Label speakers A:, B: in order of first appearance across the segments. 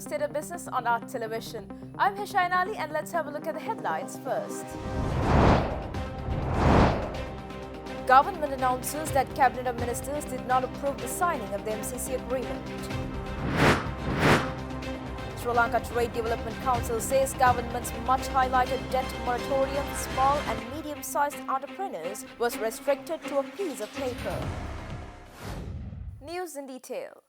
A: State of Business on our television. I'm Hishain Ali and let's have a look at the headlines first. Government announces that Cabinet of Ministers did not approve the signing of the MCC agreement. Sri Lanka Trade Development Council says government's much highlighted debt moratorium for small and medium-sized entrepreneurs was restricted to a piece of paper. News in detail.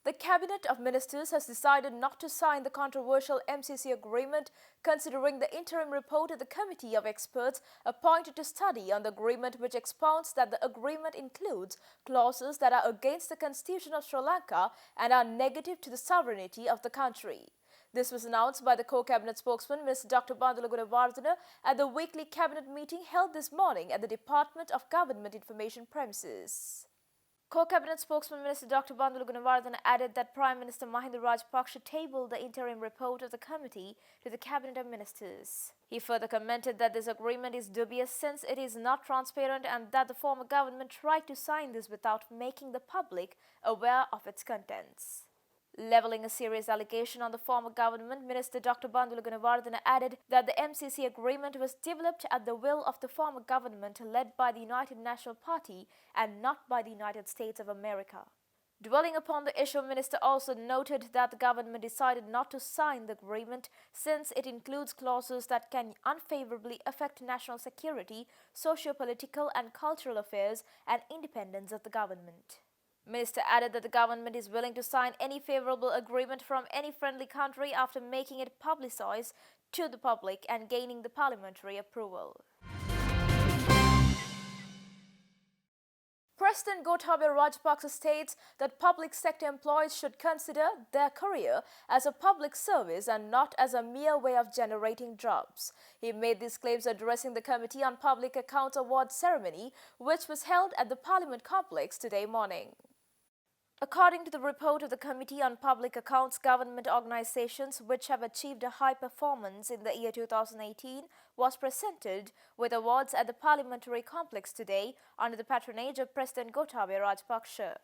A: The Cabinet of Ministers has decided not to sign the controversial MCC agreement, considering the interim report of the Committee of Experts appointed to study on the agreement, which expounds that the agreement includes clauses that are against the Constitution of Sri Lanka and are negative to the sovereignty of the country. This was announced by the co-cabinet spokesman, Mr. Dr. Bandula Gunawardena, at the weekly cabinet meeting held this morning at the Department of Government Information premises. Co-cabinet spokesman Minister Dr. Bandula Gunawardena added that Prime Minister Mahinda Rajapaksa tabled the interim report of the committee to the Cabinet of Ministers. He further commented that this agreement is dubious since it is not transparent and that the former government tried to sign this without making the public aware of its contents. Levelling a serious allegation on the former government, Minister Dr. Bandula Gunawardena added that the MCC agreement was developed at the will of the former government led by the United National Party and not by the United States of America. Dwelling upon the issue, Minister also noted that the government decided not to sign the agreement since it includes clauses that can unfavorably affect national security, socio-political and cultural affairs and independence of the government. Minister added that the government is willing to sign any favorable agreement from any friendly country after making it publicized to the public and gaining the parliamentary approval. Preston Gautama Rajapaksa states that public sector employees should consider their career as a public service and not as a mere way of generating jobs. He made these claims addressing the Committee on Public Accounts Award ceremony, which was held at the Parliament complex today morning. According to the report of the Committee on Public Accounts, government organizations which have achieved a high performance in the year 2018 was presented with awards at the parliamentary complex today under the patronage of Preston Gautama Rajapaksa.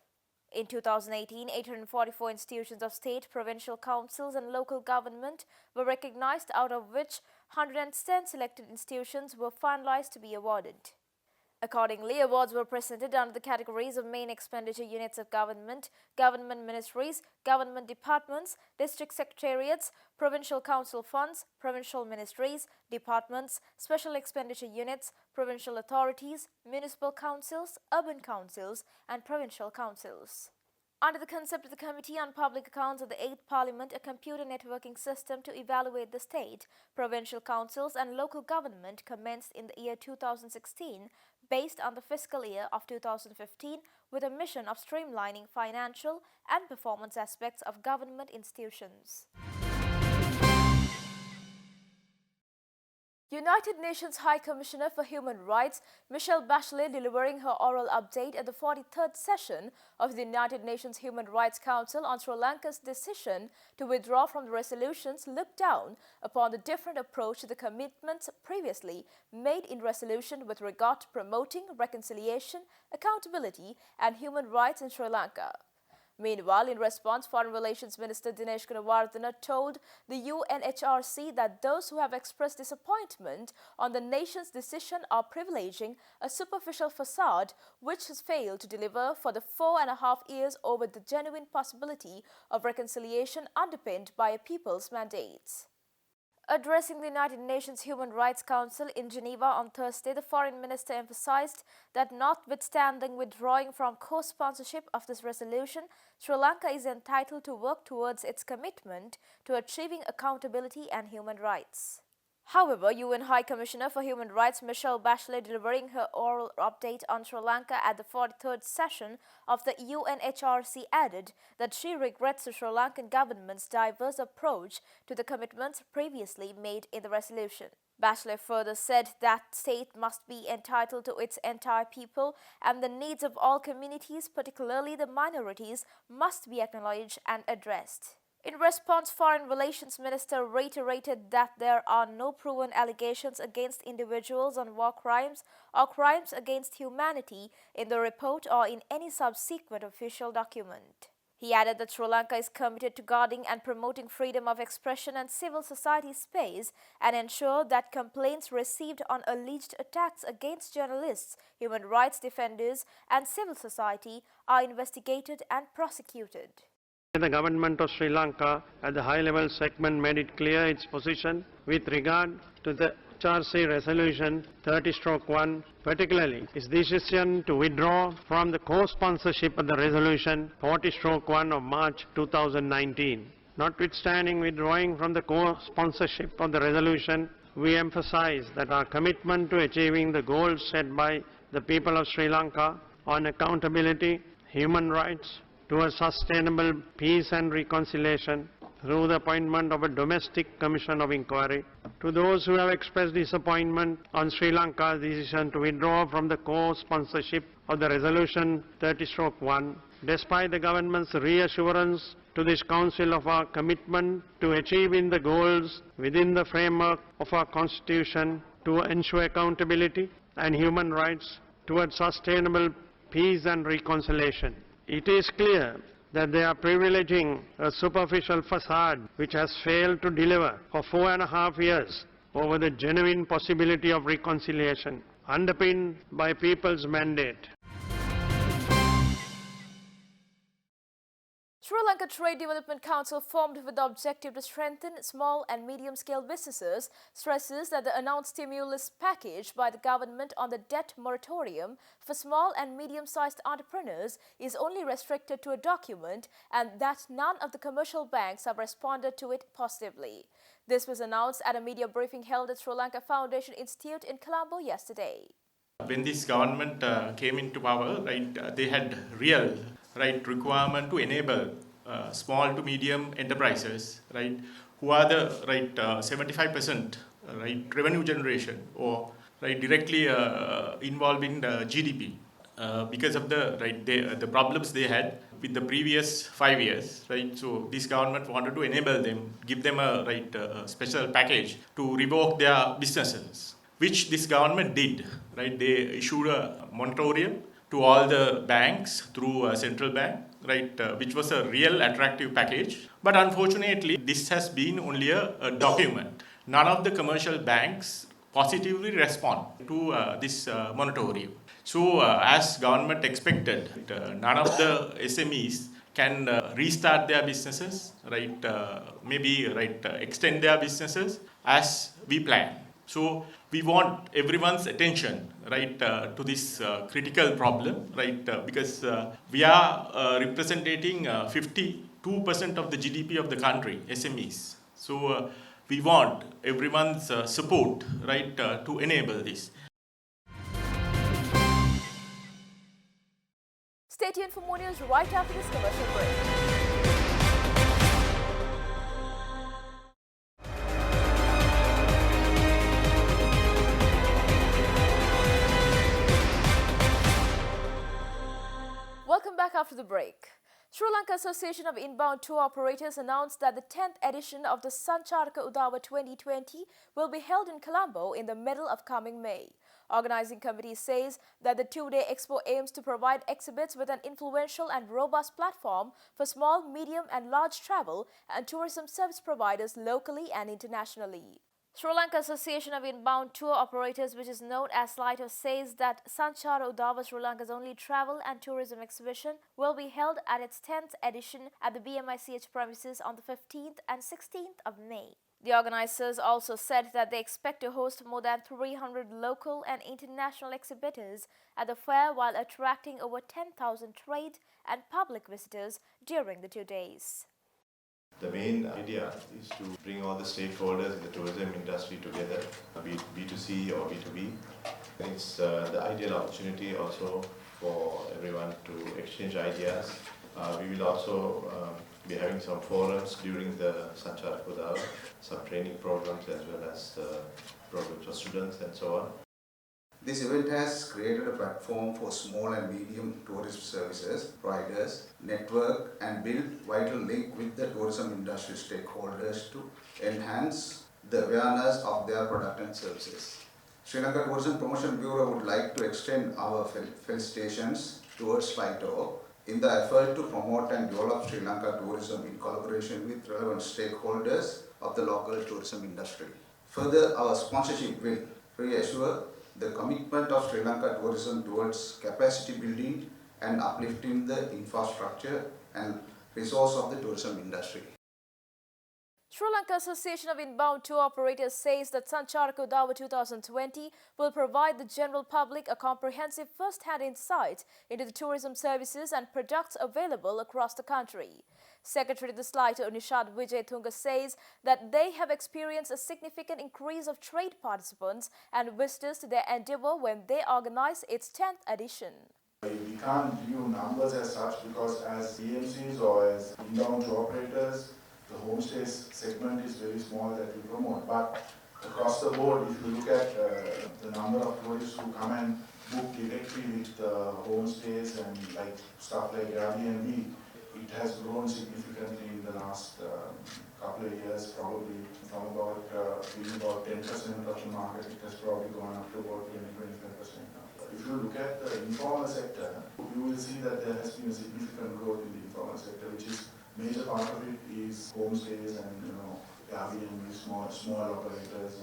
A: In 2018, 844 institutions of state, provincial councils and local government were recognized, out of which 110 selected institutions were finalized to be awarded. Accordingly, awards were presented under the categories of main expenditure units of government, government ministries, government departments, district secretariats, provincial council funds, provincial ministries, departments, special expenditure units, provincial authorities, municipal councils, urban councils, and provincial councils. Under the concept of the Committee on Public Accounts of the 8th Parliament, a computer networking system to evaluate the state, provincial councils and local government commenced in the year 2016 based on the fiscal year of 2015 with a mission of streamlining financial and performance aspects of government institutions. United Nations High Commissioner for Human Rights Michelle Bachelet, delivering her oral update at the 43rd session of the United Nations Human Rights Council on Sri Lanka's decision to withdraw from the resolutions, looked down upon the different approach to the commitments previously made in resolution with regard to promoting reconciliation, accountability and human rights in Sri Lanka. Meanwhile, in response, Foreign Relations Minister Dinesh Gunawardena told the UNHRC that those who have expressed disappointment on the nation's decision are privileging a superficial facade which has failed to deliver for the 4.5 years over the genuine possibility of reconciliation underpinned by a people's mandates. Addressing the United Nations Human Rights Council in Geneva on Thursday, the foreign minister emphasized that notwithstanding withdrawing from co-sponsorship of this resolution, Sri Lanka is entitled to work towards its commitment to achieving accountability and human rights. However, UN High Commissioner for Human Rights Michelle Bachelet, delivering her oral update on Sri Lanka at the 43rd session of the UNHRC, added that she regrets the Sri Lankan government's diverse approach to the commitments previously made in the resolution. Bachelet further said that state must be entitled to its entire people and the needs of all communities, particularly the minorities, must be acknowledged and addressed. In response, Foreign Relations Minister reiterated that there are no proven allegations against individuals on war crimes or crimes against humanity in the report or in any subsequent official document. He added that Sri Lanka is committed to guarding and promoting freedom of expression and civil society space and ensure that complaints received on alleged attacks against journalists, human rights defenders and civil society are investigated and prosecuted.
B: The government of Sri Lanka at the high-level segment made it clear its position with regard to the HRC resolution 30/1, particularly its decision to withdraw from the co-sponsorship of the resolution 40/1 of March 2019. Notwithstanding withdrawing from the co-sponsorship of the resolution, we emphasize that our commitment to achieving the goals set by the people of Sri Lanka on accountability, human rights, to a sustainable peace and reconciliation through the appointment of a domestic commission of inquiry. To those who have expressed disappointment on Sri Lanka's decision to withdraw from the co-sponsorship of the resolution 30/1, despite the government's reassurance to this Council of our commitment to achieving the goals within the framework of our Constitution to ensure accountability and human rights towards sustainable peace and reconciliation. It is clear that they are privileging a superficial facade which has failed to deliver for 4.5 years over the genuine possibility of reconciliation, underpinned by people's mandate.
A: Sri Lanka Trade Development Council, formed with the objective to strengthen small and medium-scale businesses, stresses that the announced stimulus package by the government on the debt moratorium for small and medium-sized entrepreneurs is only restricted to a document and that none of the commercial banks have responded to it positively. This was announced at a media briefing held at Sri Lanka Foundation Institute in Colombo yesterday.
C: When this government came into power, they had real requirement to enable small to medium enterprises, who are the 75% revenue generation or directly involving the GDP, because of the problems they had with the previous 5 years, So this government wanted to enable them, give them a special package to revoke their businesses, which this government did. They issued a moratorium to all the banks through a central bank, which was a real attractive package. But unfortunately, this has been only a document. None of the commercial banks positively respond to this moratorium. So, as government expected, none of the SMEs can restart their businesses, extend their businesses as we plan. So we want everyone's attention, to this critical problem, because we are representing 52% of the GDP of the country, SMEs. So we want everyone's support, to enable this.
A: Stay tuned for more news right after this commercial break. Welcome back after the break. Sri Lanka Association of Inbound Tour Operators announced that the 10th edition of the Sancharaka Udava 2020 will be held in Colombo in the middle of coming May. Organizing committee says that the two-day expo aims to provide exhibits with an influential and robust platform for small, medium and large travel and tourism service providers locally and internationally. Sri Lanka Association of Inbound Tour Operators, which is known as SLITO, says that Sanchara Udava, Sri Lanka's only travel and tourism exhibition, will be held at its 10th edition at the BMICH premises on the 15th and 16th of May. The organizers also said that they expect to host more than 300 local and international exhibitors at the fair while attracting over 10,000 trade and public visitors during the 2 days.
D: The main idea is to bring all the stakeholders in the tourism industry together, be it B2C or B2B. It's the ideal opportunity also for everyone to exchange ideas. We will also be having some forums during the Sancharaka Udava, some training programs as well as programs for students and so on.
E: This event has created a platform for small and medium tourist services providers, network and build vital link with the tourism industry stakeholders to enhance the awareness of their product and services. Sri Lanka Tourism Promotion Bureau would like to extend our felicitations towards SLITO in the effort to promote and develop Sri Lanka tourism in collaboration with relevant stakeholders of the local tourism industry. Further, our sponsorship will reassure the commitment of Sri Lanka tourism towards capacity building and uplifting the infrastructure and resource of the tourism industry.
A: Sri Lanka Association of Inbound Tour Operators says that Sanchara Dawa 2020 will provide the general public a comprehensive first-hand insight into the tourism services and products available across the country. Secretary to the SLITO Nishad Vijay Thunga says that they have experienced a significant increase of trade participants and visitors to their endeavour when they organized its 10th edition.
F: We can't give you numbers as such because as DMCs or as inbound tour operators, the homestays segment is very small that we promote. But across the board, if you look at the number of tourists who come and book directly with homestays and like stuff like Airbnb, it has grown significantly in the last couple of years, probably from about being about 10% of the market, it has probably gone up to about 20-25% now. If you look at the informal sector, you will see that there has been a significant growth in the informal sector, which is major part of it is homestays and Airbnb, small operators,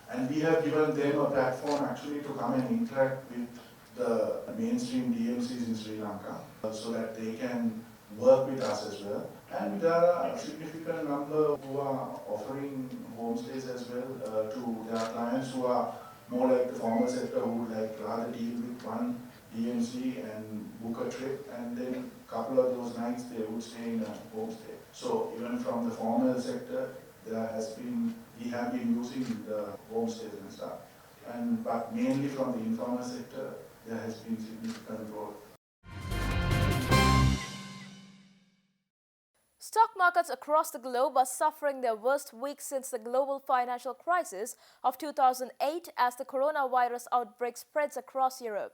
F: and we have given them a platform actually to come and interact with the mainstream DMCs in Sri Lanka, so that they can work with us as well. And there are a significant number who are offering homestays as well to their clients who are more like the formal sector, who would like rather deal with one DMC and book a trip, and then a couple of those nights they would stay in a homestay. So even from the formal sector, we have been using the homestays and stuff. But mainly from the informal sector, there has been significant growth.
A: Stock markets across the globe are suffering their worst week since the global financial crisis of 2008 as the coronavirus outbreak spreads across Europe.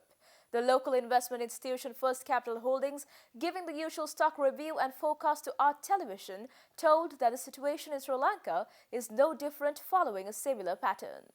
A: The local investment institution First Capital Holdings, giving the usual stock review and forecast to Art Television, told that the situation in Sri Lanka is no different following a similar pattern.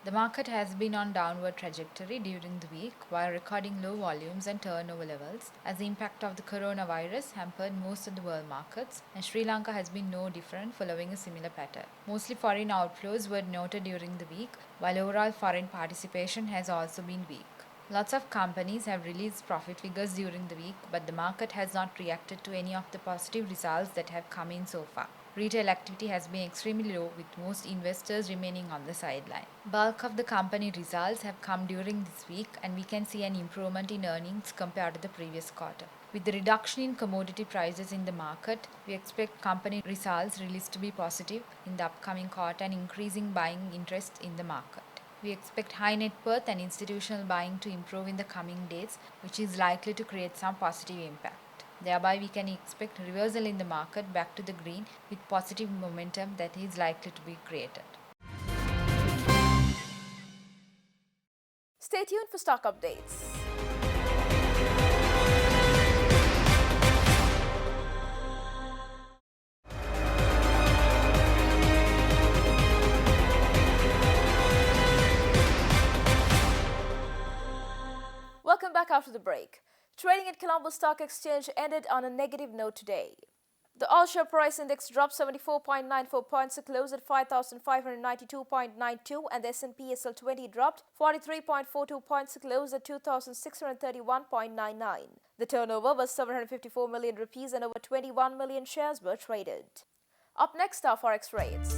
G: The market has been on downward trajectory during the week while recording low volumes and turnover levels as the impact of the coronavirus hampered most of the world markets, and Sri Lanka has been no different following a similar pattern. Mostly foreign outflows were noted during the week while overall foreign participation has also been weak. Lots of companies have released profit figures during the week, but the market has not reacted to any of the positive results that have come in so far. Retail activity has been extremely low, with most investors remaining on the sideline. Bulk of the company results have come during this week, and we can see an improvement in earnings compared to the previous quarter. With the reduction in commodity prices in the market, we expect company results released to be positive in the upcoming quarter and increasing buying interest in the market. We expect high net worth and institutional buying to improve in the coming days, which is likely to create some positive impact. Thereby, we can expect reversal in the market back to the green with positive momentum that is likely to be created.
A: Stay tuned for stock updates. Welcome back after the break. Trading at Colombo Stock Exchange ended on a negative note today. The all-share price index dropped 74.94 points to close at 5,592.92, and the S&P SL 20 dropped 43.42 points to close at 2,631.99. The turnover was 754 million rupees and over 21 million shares were traded. Up next are Forex rates.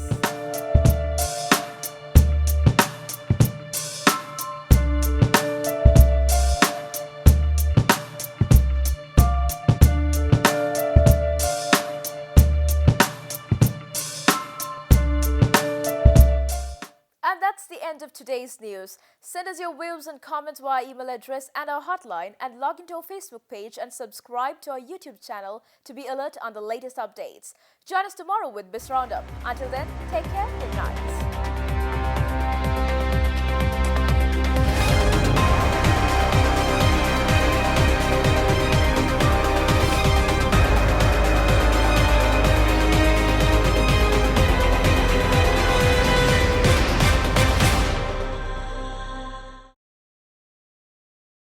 A: That's the end of today's news. Send us your views and comments via email address and our hotline, and log into our Facebook page and subscribe to our YouTube channel to be alert on the latest updates. Join us tomorrow with BIS Roundup. Until then, take care. Good night.